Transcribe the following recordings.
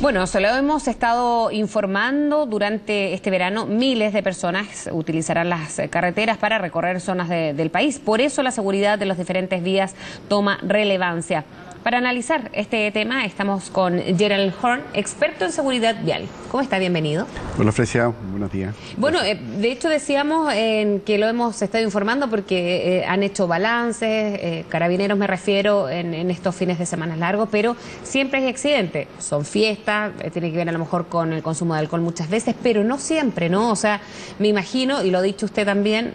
Bueno, se lo hemos estado informando durante este verano. Miles de personas utilizarán las carreteras para recorrer zonas del país. Por eso la seguridad de las diferentes vías toma relevancia. Para analizar este tema estamos con Gerald Horn, experto en seguridad vial. ¿Cómo está? Bienvenido. Hola, Frecia. Buenos días. Bueno, de hecho decíamos que lo hemos estado informando porque han hecho balances, carabineros me refiero, en estos fines de semana largos, pero siempre hay accidentes. Son fiestas, tiene que ver a lo mejor con el consumo de alcohol muchas veces, pero no siempre, ¿no? O sea, me imagino, y lo ha dicho usted también,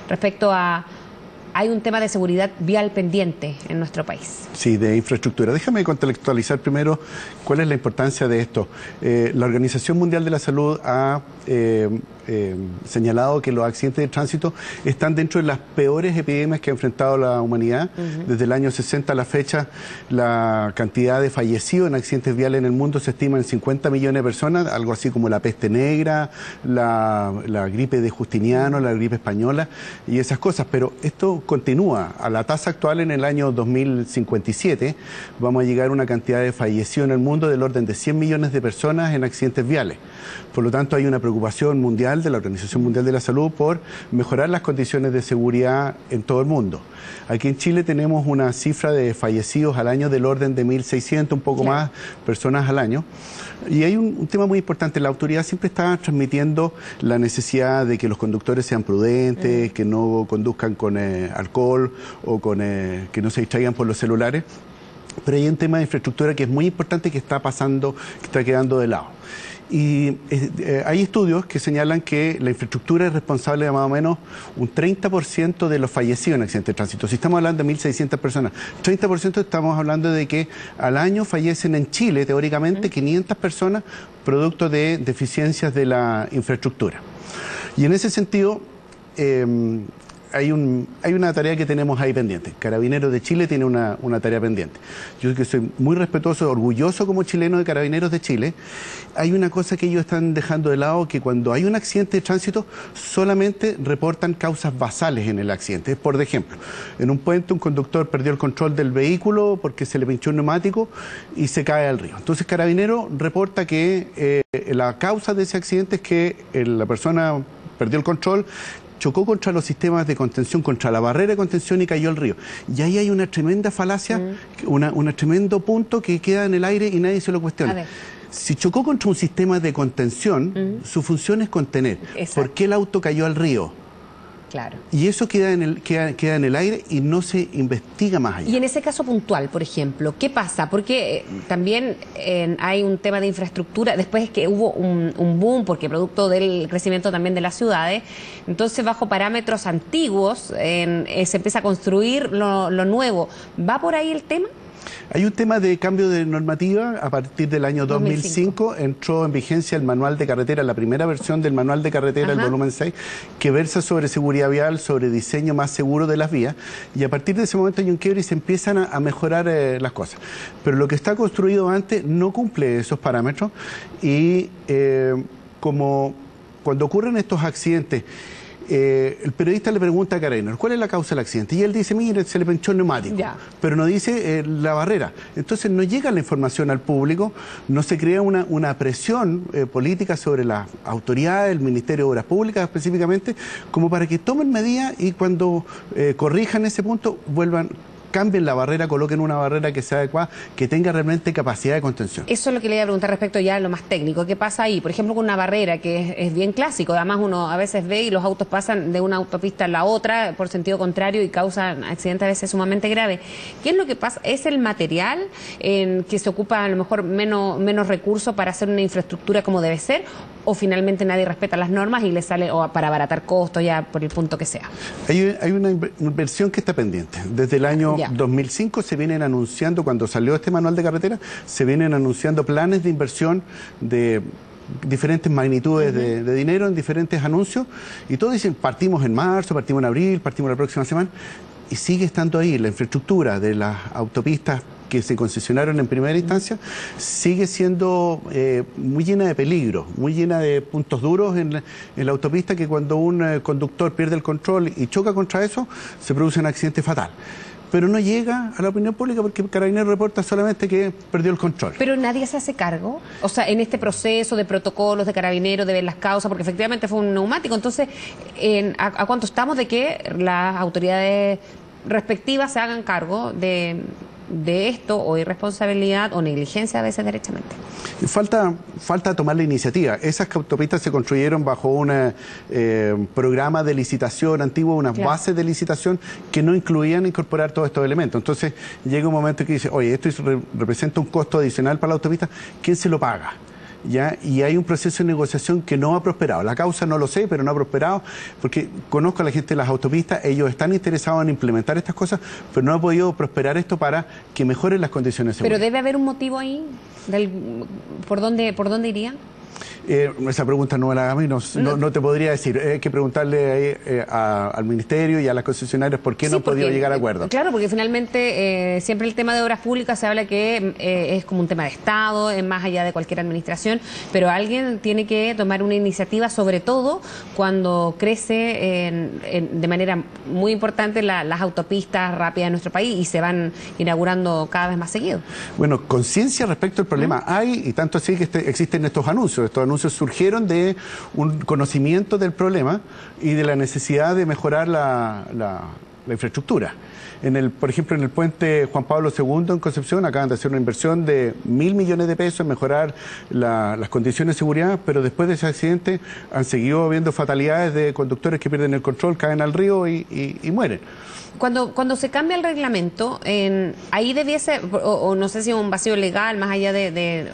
respecto a... Hay un tema de seguridad vial pendiente en nuestro país. Sí, de infraestructura. Déjame contextualizar primero cuál es la importancia de esto. La Organización Mundial de la Salud ha señalado que los accidentes de tránsito están dentro de las peores epidemias que ha enfrentado la humanidad. Desde el año 60 a la fecha, la cantidad de fallecidos en accidentes viales en el mundo se estima en 50 millones de personas, algo así como la peste negra, la gripe de Justiniano, la gripe española y esas cosas. Pero esto continúa. A la tasa actual, en el año 2057, vamos a llegar a una cantidad de fallecidos en el mundo del orden de 100 millones de personas en accidentes viales. Por lo tanto, hay una preocupación mundial de la Organización Mundial de la Salud por mejorar las condiciones de seguridad en todo el mundo. Aquí en Chile tenemos una cifra de fallecidos al año del orden de 1.600, un poco más personas al año. Y hay un tema muy importante. La autoridad siempre está transmitiendo la necesidad de que los conductores sean prudentes, que no conduzcan con alcohol o que no se distraigan por los celulares. Pero hay un tema de infraestructura que es muy importante, que está pasando, que está quedando de lado. Y hay estudios que señalan que la infraestructura es responsable de más o menos un 30% de los fallecidos en accidentes de tránsito. Si estamos hablando de 1.600 personas, 30% estamos hablando de que al año fallecen en Chile, teóricamente, 500 personas producto de deficiencias de la infraestructura. Y en ese sentido, hay una tarea que tenemos ahí pendiente. Carabineros de Chile tiene una tarea pendiente. Yo que soy muy respetuoso, orgulloso como chileno de Carabineros de Chile. Hay una cosa que ellos están dejando de lado, que cuando hay un accidente de tránsito solamente reportan causas basales en el accidente. Por ejemplo, en un puente un conductor perdió el control del vehículo porque se le pinchó un neumático y se cae al río. Entonces Carabinero reporta que la causa de ese accidente es que la persona perdió el control, chocó contra los sistemas de contención, contra la barrera de contención y cayó al río. Y ahí hay una tremenda falacia, un tremendo punto que queda en el aire y nadie se lo cuestiona. Si chocó contra un sistema de contención, su función es contener. Exacto. ¿Por qué el auto cayó al río? Claro. Y eso queda en el aire y no se investiga más allá. Y en ese caso puntual, por ejemplo, ¿qué pasa? Porque también hay un tema de infraestructura, después es que hubo un boom, porque producto del crecimiento también de las ciudades, entonces bajo parámetros antiguos se empieza a construir lo nuevo. ¿Va por ahí el tema? Hay un tema de cambio de normativa. A partir del año 2005 entró en vigencia el manual de carretera, la primera versión del manual de carretera, el volumen 6, que versa sobre seguridad vial, sobre diseño más seguro de las vías, y a partir de ese momento hay un quiebre y se empiezan a mejorar las cosas. Pero lo que está construido antes no cumple esos parámetros y como cuando ocurren estos accidentes, el periodista le pregunta a Carabinero, ¿cuál es la causa del accidente? Y él dice, mire, se le pinchó el neumático, pero no dice la barrera. Entonces no llega la información al público, no se crea una presión política sobre las autoridades, el Ministerio de Obras Públicas específicamente, como para que tomen medidas y cuando corrijan ese punto, cambien la barrera, coloquen una barrera que sea adecuada, que tenga realmente capacidad de contención. Eso es lo que le iba a preguntar respecto ya a lo más técnico. ¿Qué pasa ahí? Por ejemplo, con una barrera que es bien clásico. Además, uno a veces ve y los autos pasan de una autopista a la otra por sentido contrario y causan accidentes a veces sumamente graves. ¿Qué es lo que pasa? ¿Es el material en que se ocupa a lo mejor menos recursos para hacer una infraestructura como debe ser? ¿O finalmente nadie respeta las normas y le sale o para abaratar costos ya por el punto que sea? Hay una inversión que está pendiente. Desde el año 2005 se vienen anunciando, cuando salió este manual de carretera, se vienen anunciando planes de inversión de diferentes magnitudes de dinero en diferentes anuncios, y todos dicen, partimos en marzo, partimos en abril, partimos la próxima semana, y sigue estando ahí la infraestructura de las autopistas que se concesionaron en primera instancia, sigue siendo muy llena de peligro, muy llena de puntos duros en la autopista, que cuando un conductor pierde el control y choca contra eso, se produce un accidente fatal. pero no llega a la opinión pública porque Carabineros reporta solamente que perdió el control. Pero nadie se hace cargo, o sea, en este proceso de protocolos de Carabineros, de ver las causas, porque efectivamente fue un neumático. Entonces, ¿a cuánto estamos de que las autoridades respectivas se hagan cargo de esto, o irresponsabilidad o negligencia a veces derechamente? Falta tomar la iniciativa. Esas autopistas se construyeron bajo un programa de licitación antiguo, unas bases de licitación que no incluían incorporar todos estos elementos. Entonces llega un momento que dice, oye, esto representa un costo adicional para la autopista, ¿quién se lo paga? ¿Ya? Y hay un proceso de negociación que no ha prosperado. La causa no lo sé, pero no ha prosperado, porque conozco a la gente de las autopistas, ellos están interesados en implementar estas cosas, pero no ha podido prosperar esto para que mejoren las condiciones de seguridad. Pero debe haber un motivo ahí, ¿por dónde irían? Esa pregunta no me la haga a mí, no te podría decir. Hay que preguntarle al Ministerio y a las concesionarias por qué no han podido llegar a acuerdo. Claro, porque finalmente siempre el tema de obras públicas se habla que es como un tema de Estado, es más allá de cualquier administración, pero alguien tiene que tomar una iniciativa, sobre todo cuando crece de manera muy importante las autopistas rápidas de nuestro país y se van inaugurando cada vez más seguido. Bueno, conciencia respecto al problema hay, y tanto así que existen estos anuncios. Estos anuncios surgieron de un conocimiento del problema y de la necesidad de mejorar la infraestructura. Por ejemplo, en el puente Juan Pablo II en Concepción acaban de hacer una inversión de 1.000 millones de pesos en mejorar las condiciones de seguridad, pero después de ese accidente han seguido habiendo fatalidades de conductores que pierden el control, caen al río y mueren. Cuando se cambia el reglamento, ahí debiese, o no sé si un vacío legal, más allá de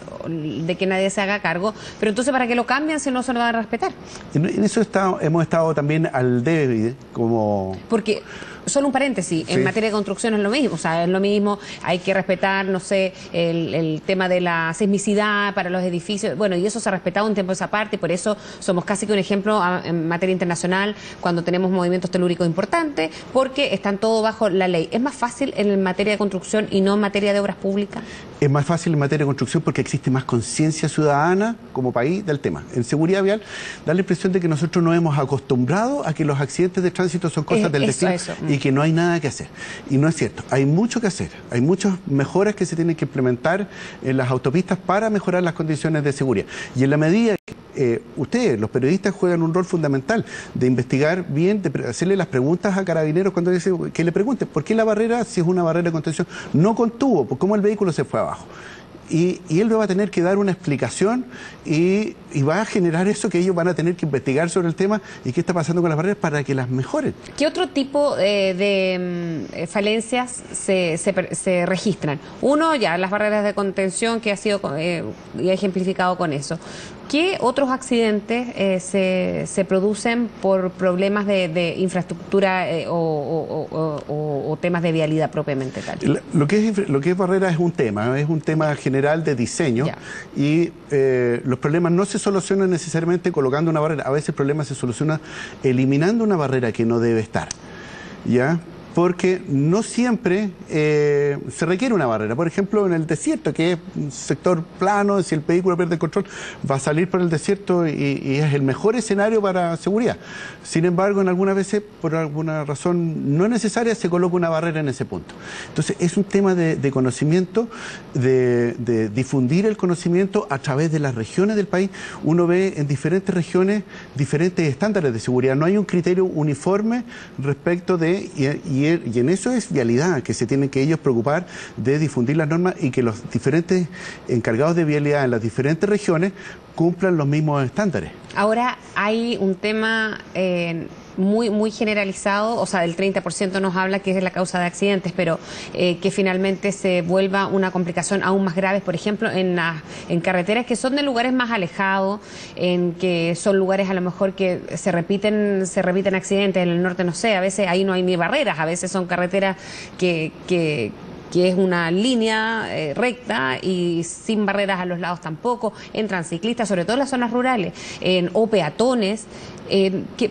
que nadie se haga cargo, pero entonces ¿para qué lo cambian si no se lo van a respetar? En eso hemos estado también al debe, como... Porque... Solo un paréntesis, en materia de construcción es lo mismo, o sea, es lo mismo, hay que respetar, no sé, el tema de la sismicidad para los edificios, bueno, y eso se ha respetado un tiempo esa parte, y por eso somos casi que un ejemplo en materia internacional cuando tenemos movimientos telúricos importantes, porque están todos bajo la ley. ¿Es más fácil en materia de construcción y no en materia de obras públicas? Es más fácil en materia de construcción porque existe más conciencia ciudadana como país del tema. En seguridad vial da la impresión de que nosotros nos hemos acostumbrado a que los accidentes de tránsito son cosas del destino y que no hay nada que hacer. Y no es cierto, hay mucho que hacer, hay muchas mejoras que se tienen que implementar en las autopistas para mejorar las condiciones de seguridad. Y en la medida que ustedes, los periodistas, juegan un rol fundamental de investigar bien, de hacerle las preguntas a Carabineros cuando dice que le pregunten por qué la barrera, si es una barrera de contención, no contuvo, por cómo el vehículo se fue abajo. Y él va a tener que dar una explicación y va a generar eso que ellos van a tener que investigar sobre el tema y qué está pasando con las barreras para que las mejoren. ¿Qué otro tipo de falencias se registran? Uno, ya las barreras de contención que ha sido y ejemplificado con eso. ¿Qué otros accidentes se producen por problemas de infraestructura o temas de vialidad propiamente tal? Lo que es barrera es un tema general de diseño y los problemas no se solucionan necesariamente colocando una barrera, a veces el problema se soluciona eliminando una barrera que no debe estar, ¿ya? Porque no siempre se requiere una barrera. Por ejemplo, en el desierto, que es un sector plano, si el vehículo pierde el control, va a salir por el desierto y es el mejor escenario para seguridad. Sin embargo, en algunas veces, por alguna razón no necesaria, se coloca una barrera en ese punto. Entonces, es un tema de conocimiento, de difundir el conocimiento a través de las regiones del país. Uno ve en diferentes regiones diferentes estándares de seguridad. No hay un criterio uniforme respecto de... Y en eso es vialidad, que se tienen que ellos preocupar de difundir las normas y que los diferentes encargados de vialidad en las diferentes regiones cumplan los mismos estándares. Ahora hay un tema muy generalizado, o sea, del 30% nos habla que es la causa de accidentes, pero que finalmente se vuelva una complicación aún más grave, por ejemplo, en carreteras que son de lugares más alejados, en que son lugares a lo mejor que se repiten accidentes. En el norte, no sé, a veces ahí no hay ni barreras, a veces son carreteras que es una línea recta y sin barreras a los lados tampoco, entran ciclistas, sobre todo en las zonas rurales, o peatones.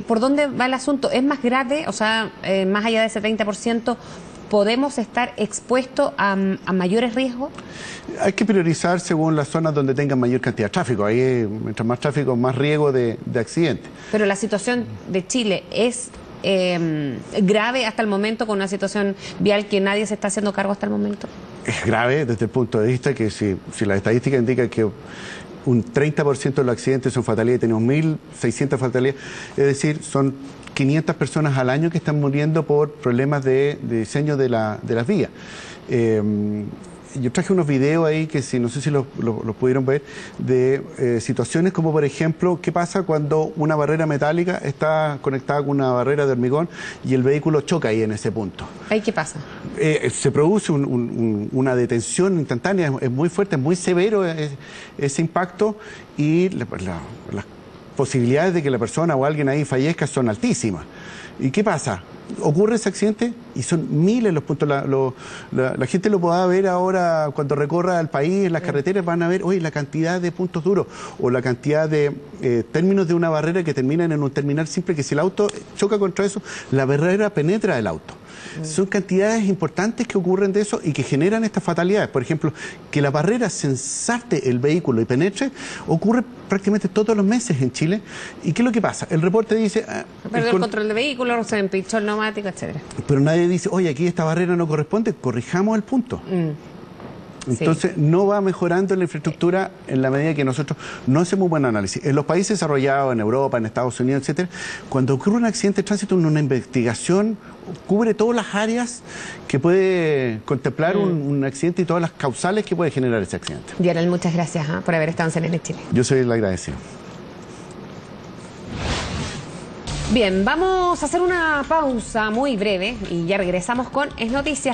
¿Por dónde va el asunto? ¿Es más grave? O sea, más allá de ese 30%, ¿podemos estar expuestos a mayores riesgos? Hay que priorizar según las zonas donde tengan mayor cantidad de tráfico. Ahí, mientras más tráfico, más riesgo de accidentes. Pero la situación de Chile es grave hasta el momento, con una situación vial que nadie se está haciendo cargo hasta el momento? Es grave desde el punto de vista que si las estadísticas indican que un 30% de los accidentes son fatalidades, tenemos 1.600 fatalidades, es decir, son 500 personas al año que están muriendo por problemas de diseño de las vías. Yo traje unos videos ahí que no sé si los pudieron ver, de situaciones como, por ejemplo, qué pasa cuando una barrera metálica está conectada con una barrera de hormigón y el vehículo choca ahí en ese punto. ¿Ahí qué pasa? Se produce una detención instantánea, es muy fuerte, es muy severo ese impacto, y las posibilidades de que la persona o alguien ahí fallezca son altísimas. ¿Y qué pasa? Ocurre ese accidente y son miles los puntos. La gente lo podrá ver ahora cuando recorra el país, en las carreteras van a ver hoy la cantidad de puntos duros o la cantidad de términos de una barrera que terminan en un terminal simple, que si el auto choca contra eso, la barrera penetra el auto. Son cantidades importantes que ocurren de eso y que generan estas fatalidades. Por ejemplo, que la barrera se ensarte el vehículo y penetre, ocurre prácticamente todos los meses en Chile. ¿Y qué es lo que pasa? El reporte dice... perdió el control de vehículo, se empinchó el neumático, etcétera. Pero nadie dice, oye, aquí esta barrera no corresponde, corrijamos el punto. Entonces, no va mejorando la infraestructura en la medida que nosotros no hacemos un buen análisis. En los países desarrollados, en Europa, en Estados Unidos, etcétera, cuando ocurre un accidente de tránsito, una investigación cubre todas las áreas que puede contemplar un accidente y todas las causales que puede generar ese accidente. Dionel, muchas gracias por haber estado en CNN Chile. Yo soy el agradecido. Bien, vamos a hacer una pausa muy breve y ya regresamos con Es Noticias.